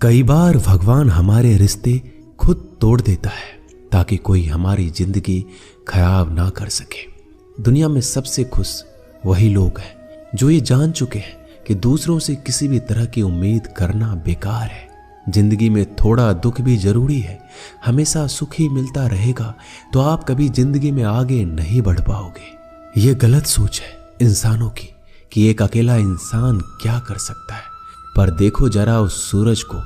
कई बार भगवान हमारे रिश्ते खुद तोड़ देता है ताकि कोई हमारी जिंदगी खराब ना कर सके। दुनिया में सबसे खुश वही लोग हैं जो ये जान चुके हैं कि दूसरों से किसी भी तरह की उम्मीद करना बेकार है। जिंदगी में थोड़ा दुख भी जरूरी है। हमेशा सुख ही मिलता रहेगा तो आप कभी जिंदगी में आगे नहीं बढ़ पाओगे। ये गलत सोच है इंसानों की कि एक अकेला इंसान क्या कर सकता है। पर देखो जरा उस सूरज को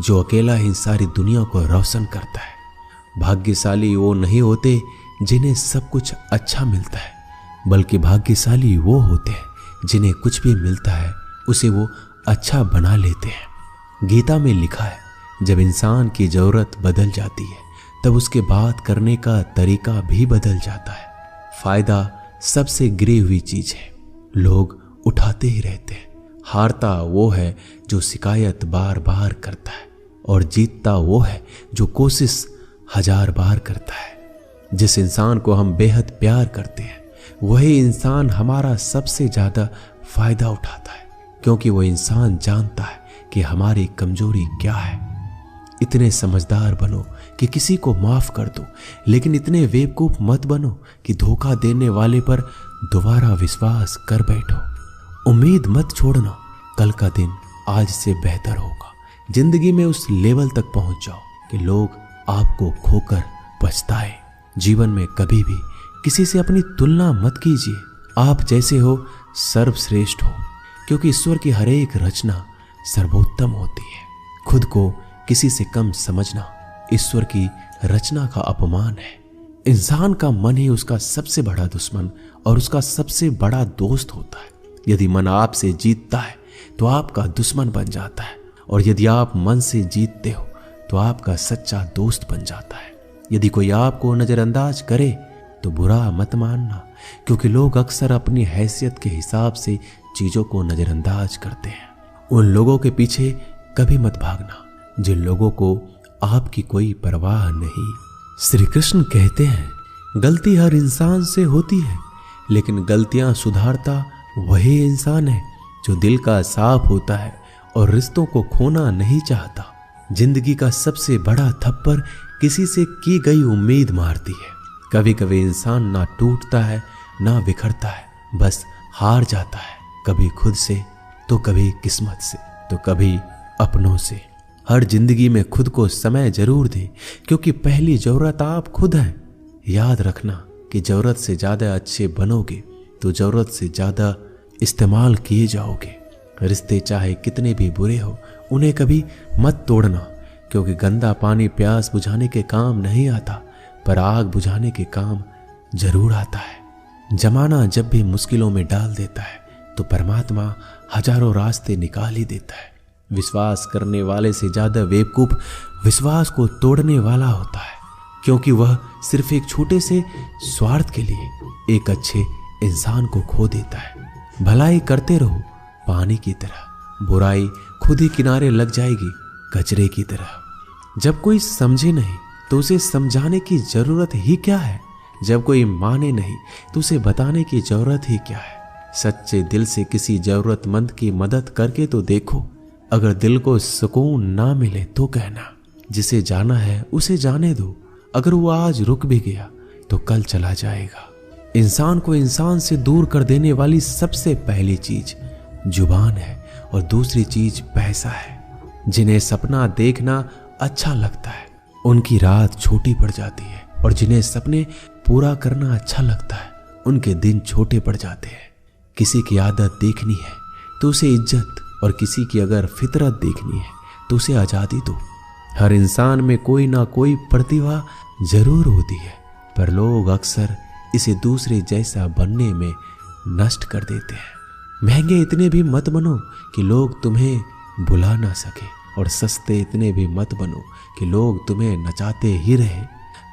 जो अकेला ही सारी दुनिया को रोशन करता है। भाग्यशाली वो नहीं होते जिन्हें सब कुछ अच्छा मिलता है, बल्कि भाग्यशाली वो होते हैं जिन्हें कुछ भी मिलता है उसे वो अच्छा बना लेते हैं। गीता में लिखा है, जब इंसान की जरूरत बदल जाती है तब उसके बात करने का तरीका भी बदल जाता है। फायदा सबसे गिरी हुई चीज है, लोग उठाते ही रहते हैं। हारता वो है जो शिकायत बार बार करता है और जीतता वो है जो कोशिश 1000 बार करता है। जिस इंसान को हम बेहद प्यार करते हैं वही इंसान हमारा सबसे ज्यादा फायदा उठाता है, क्योंकि वो इंसान जानता है कि हमारी कमजोरी क्या है। इतने समझदार बनो कि किसी को माफ कर दो, लेकिन इतने बेवकूफ मत बनो कि धोखा देने वाले पर दोबारा विश्वास कर बैठो। उम्मीद मत छोड़ना, कल का दिन आज से बेहतर होगा। जिंदगी में उस लेवल तक पहुंच जाओ कि लोग आपको खोकर पछताए। जीवन में कभी भी किसी से अपनी तुलना मत कीजिए। आप जैसे हो सर्वश्रेष्ठ हो, क्योंकि ईश्वर की हर एक रचना सर्वोत्तम होती है। खुद को किसी से कम समझना ईश्वर की रचना का अपमान है। इंसान का मन ही उसका सबसे बड़ा दुश्मन और उसका सबसे बड़ा दोस्त होता है। यदि मन आपसे जीतता है तो आपका दुश्मन बन जाता है, और यदि आप मन से जीतते हो तो आपका सच्चा दोस्त बन जाता है। यदि कोई आपको नजरअंदाज करे तो बुरा मत मानना, क्योंकि लोग अक्सर अपनी हैसियत के हिसाब से चीजों को नजरअंदाज करते हैं। उन लोगों के पीछे कभी मत भागना जिन लोगों को आपकी कोई परवाह नहीं। श्री कृष्ण कहते हैं, गलती हर इंसान से होती है, लेकिन गलतियां सुधारता वही इंसान है जो दिल का साफ होता है और रिश्तों को खोना नहीं चाहता। जिंदगी का सबसे बड़ा थप्पड़ किसी से की गई उम्मीद मारती है। कभी कभी इंसान ना टूटता है ना बिखरता है, बस हार जाता है, कभी खुद से तो कभी किस्मत से तो कभी अपनों से। हर जिंदगी में खुद को समय जरूर दें, क्योंकि पहली जरूरत आप खुद हैं। याद रखना कि जरूरत से ज्यादा अच्छे बनोगे तो जरूरत से ज्यादा इस्तेमाल किए जाओगे। रिश्ते चाहे कितने भी बुरे हो उन्हें कभी मत तोड़ना, क्योंकि गंदा पानी प्यास बुझाने के काम नहीं आता, पर आग बुझाने के काम जरूर आता है। जमाना जब भी मुश्किलों में डाल देता है तो परमात्मा हजारों रास्ते निकाल ही देता है। विश्वास करने वाले से ज्यादा बेवकूफ विश्वास को तोड़ने वाला होता है, क्योंकि वह सिर्फ एक छोटे से स्वार्थ के लिए एक अच्छे इंसान को खो देता है। भलाई करते रहो पानी की तरह, बुराई खुद ही किनारे लग जाएगी कचरे की तरह। जब कोई समझे नहीं तो उसे समझाने की जरूरत ही क्या है। जब कोई माने नहीं तो उसे बताने की जरूरत ही क्या है। सच्चे दिल से किसी जरूरतमंद की मदद करके तो देखो। अगर दिल को सुकून ना मिले तो कहना, जिसे जाना है उसे जाने दो। अगर वो आज रुक भी गया तो कल चला जाएगा। इंसान को इंसान से दूर कर देने वाली सबसे पहली चीज जुबान है और दूसरी चीज पैसा है। जिन्हें सपना देखना अच्छा लगता है उनकी रात छोटी पड़ जाती है, और जिन्हें सपने पूरा करना अच्छा लगता है उनके दिन छोटे पड़ जाते हैं। किसी की आदत देखनी है तो उसे इज्जत, और किसी की अगर फितरत देखनी है तो उसे आजादी दो। हर इंसान में कोई ना कोई प्रतिभा जरूर होती है, पर लोग अक्सर इसे दूसरे जैसा बनने में नष्ट कर देते हैं। महंगे इतने भी मत बनो कि लोग तुम्हें बुला ना सके, और सस्ते इतने भी मत बनो कि लोग तुम्हें नचाते ही रहे।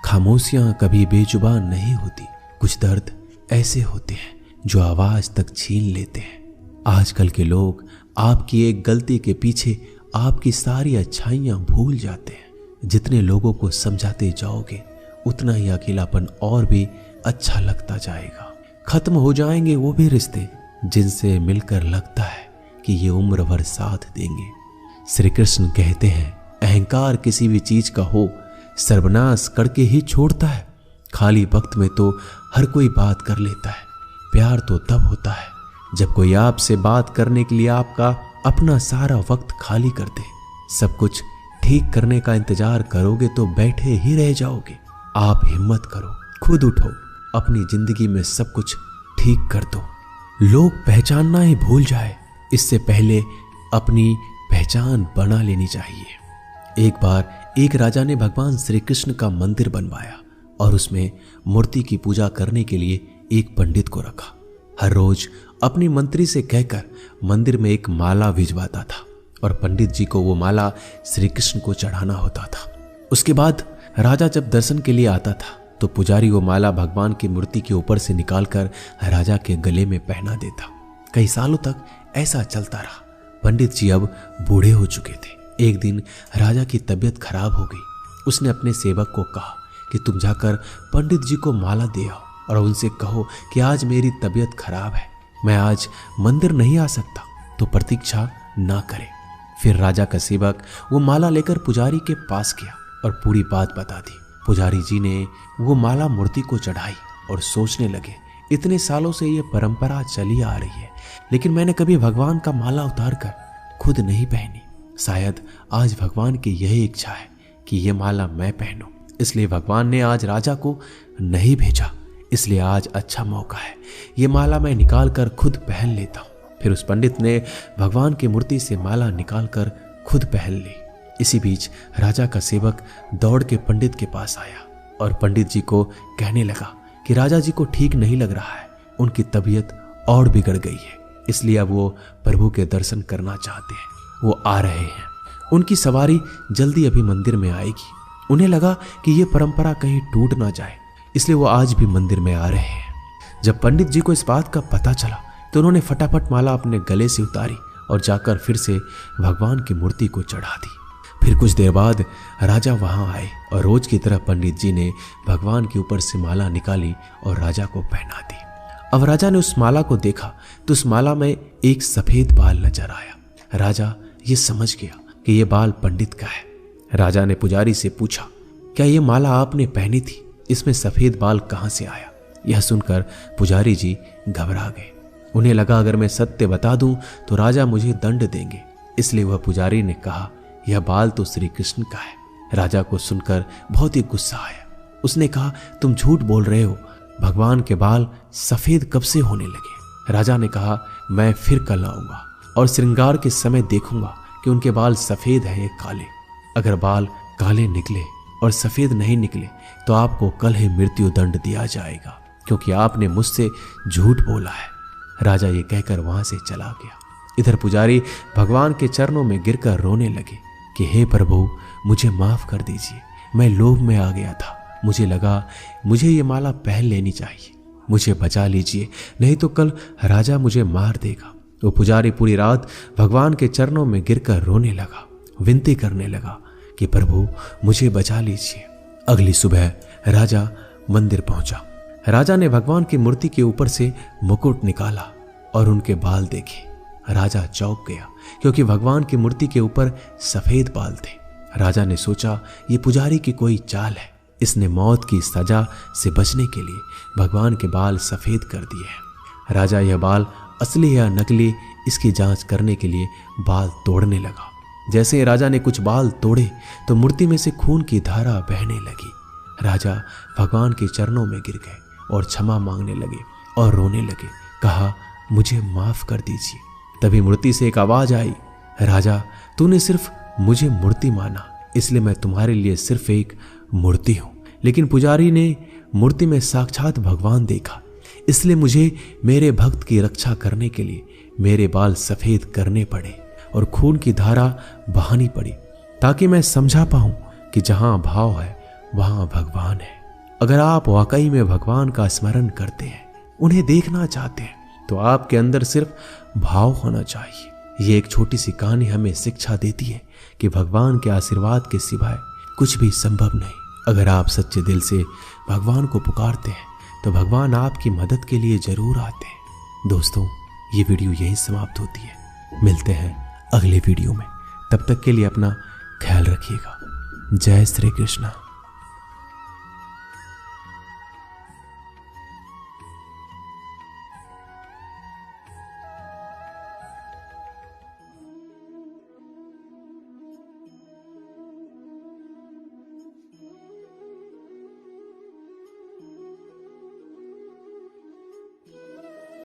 खामोशियां कभी बेजुबान नहीं होती। कुछ दर्द ऐसे होते हैं जो आवाज तक छीन लेते हैं। आजकल के लोग आपकी एक गलती के पीछे आपकी सारी अच्छाइयां भूल जाते हैं। जितने लोगों को समझाते जाओगे उतना ही अकेलापन और भी अच्छा लगता जाएगा। खत्म हो जाएंगे वो भी रिश्ते जिनसे मिलकर लगता है कि ये उम्र भर साथ देंगे। श्री कृष्ण कहते हैं, अहंकार किसी भी चीज का हो सर्वनाश करके ही छोड़ता है। खाली वक्त में तो हर कोई बात कर लेता है। प्यार तो तब होता है जब कोई आपसे बात करने के लिए आपका अपना सारा वक्त खाली कर दे। सब कुछ ठीक करने का इंतजार करोगे तो बैठे ही रह जाओगे। आप हिम्मत करो, खुद उठो, अपनी जिंदगी में सब कुछ ठीक कर दो। लोग पहचानना ही भूल जाए इससे पहले अपनी पहचान बना लेनी चाहिए। एक बार एक राजा ने भगवान श्री कृष्ण का मंदिर बनवाया और उसमें मूर्ति की पूजा करने के लिए एक पंडित को रखा। हर रोज अपनी मंत्री से कहकर मंदिर में एक माला भिजवाता था और पंडित जी को वो माला श्री कृष्ण को चढ़ाना होता था। उसके बाद राजा जब दर्शन के लिए आता था तो पुजारी वो माला भगवान की मूर्ति के ऊपर से निकालकर राजा के गले में पहना देता। कई सालों तक ऐसा चलता रहा। पंडित जी अब बूढ़े हो चुके थे। एक दिन राजा की तबीयत खराब हो गई। उसने अपने सेवक को कहा कि तुम जाकर पंडित जी को माला दे आओ और उनसे कहो कि आज मेरी तबीयत खराब है, मैं आज मंदिर नहीं आ सकता, तो प्रतीक्षा ना करे। फिर राजा का सेवक वो माला लेकर पुजारी के पास गया और पूरी बात बता दी। पुजारी जी ने वो माला मूर्ति को चढ़ाई और सोचने लगे, इतने सालों से ये परंपरा चली आ रही है, लेकिन मैंने कभी भगवान का माला उतार कर खुद नहीं पहनी। शायद आज भगवान की यही इच्छा है कि ये माला मैं पहनूं, इसलिए भगवान ने आज राजा को नहीं भेजा। इसलिए आज अच्छा मौका है, ये माला मैं निकाल कर खुद पहन लेता हूँ। फिर उस पंडित ने भगवान की मूर्ति से माला निकाल कर खुद पहन ली। इसी बीच राजा का सेवक दौड़ के पंडित के पास आया और पंडित जी को कहने लगा कि राजा जी को ठीक नहीं लग रहा है, उनकी तबीयत और बिगड़ गई है, इसलिए अब वो प्रभु के दर्शन करना चाहते हैं। वो आ रहे हैं, उनकी सवारी जल्दी अभी मंदिर में आएगी। उन्हें लगा कि ये परंपरा कहीं टूट ना जाए, इसलिए वो आज भी मंदिर में आ रहे हैं। जब पंडित जी को इस बात का पता चला तो उन्होंने फटाफट माला अपने गले से उतारी और जाकर फिर से भगवान की मूर्ति को चढ़ा दी। फिर कुछ देर बाद राजा वहां आए और रोज की तरह पंडित जी ने भगवान के ऊपर से माला निकाली और राजा को पहना दी। अब राजा ने उस माला को देखा तो उस माला में एक सफेद बाल नजर आया। राजा ये समझ गया कि ये बाल पंडित का है। राजा ने पुजारी से पूछा, क्या ये माला आपने पहनी थी? इसमें सफेद बाल कहां से आया? यह सुनकर पुजारी जी घबरा गए। उन्हें लगा अगर मैं सत्य बता दूं तो राजा मुझे दंड देंगे, इसलिए वह पुजारी ने कहा, यह बाल तो श्री कृष्ण का है। राजा को सुनकर बहुत ही गुस्सा आया। उसने कहा, तुम झूठ बोल रहे हो, भगवान के बाल सफेद कब से होने लगे? राजा ने कहा, मैं फिर कल आऊंगा और श्रृंगार के समय देखूंगा कि उनके बाल सफेद है या काले। अगर बाल काले निकले और सफेद नहीं निकले तो आपको कल ही मृत्यु दंड दिया जाएगा, क्योंकि आपने मुझसे झूठ बोला है। राजा ये कहकर वहां से चला गया। इधर पुजारी भगवान के चरणों में गिरकर रोने लगे कि हे प्रभु, मुझे माफ कर दीजिए, मैं लोभ में आ गया था, मुझे लगा मुझे ये माला पहन लेनी चाहिए, मुझे बचा लीजिए, नहीं तो कल राजा मुझे मार देगा। वो पुजारी पूरी रात भगवान के चरणों में गिरकर रोने लगा, विनती करने लगा कि प्रभु मुझे बचा लीजिए। अगली सुबह राजा मंदिर पहुंचा। राजा ने भगवान की मूर्ति के ऊपर से मुकुट निकाला और उनके बाल देखे। राजा चौंक गया क्योंकि भगवान की मूर्ति के ऊपर सफेद बाल थे। राजा ने सोचा ये पुजारी की कोई चाल है, इसने मौत की सजा से बचने के लिए भगवान के बाल सफेद कर दिए हैं। राजा यह बाल असली या नकली इसकी जांच करने के लिए बाल तोड़ने लगा। जैसे ही राजा ने कुछ बाल तोड़े तो मूर्ति में से खून की धारा बहने लगी। राजा भगवान के चरणों में गिर गए और क्षमा मांगने लगे और रोने लगे, कहा मुझे माफ कर दीजिए। तभी मूर्ति से एक आवाज आई, राजा तूने सिर्फ मुझे मूर्ति माना, इसलिए मैं तुम्हारे लिए सिर्फ एक मूर्ति हूं। लेकिन पुजारी ने मूर्ति में साक्षात भगवान देखा, इसलिए मुझे मेरे भक्त की रक्षा करने के लिए मेरे बाल सफेद करने पड़े और खून की धारा बहानी पड़ी, ताकि मैं समझा पाऊं कि जहां भाव है वहां भगवान है। अगर आप वाकई में भगवान का स्मरण करते हैं, उन्हें देखना चाहते हैं, तो आपके अंदर सिर्फ भाव होना चाहिए। ये एक छोटी सी कहानी हमें शिक्षा देती है कि भगवान के आशीर्वाद के सिवाय कुछ भी संभव नहीं। अगर आप सच्चे दिल से भगवान को पुकारते हैं तो भगवान आपकी मदद के लिए जरूर आते हैं। दोस्तों, ये वीडियो यहीं समाप्त होती है। मिलते हैं अगले वीडियो में। तब तक के लिए अपना ख्याल रखिएगा। जय श्री कृष्णा।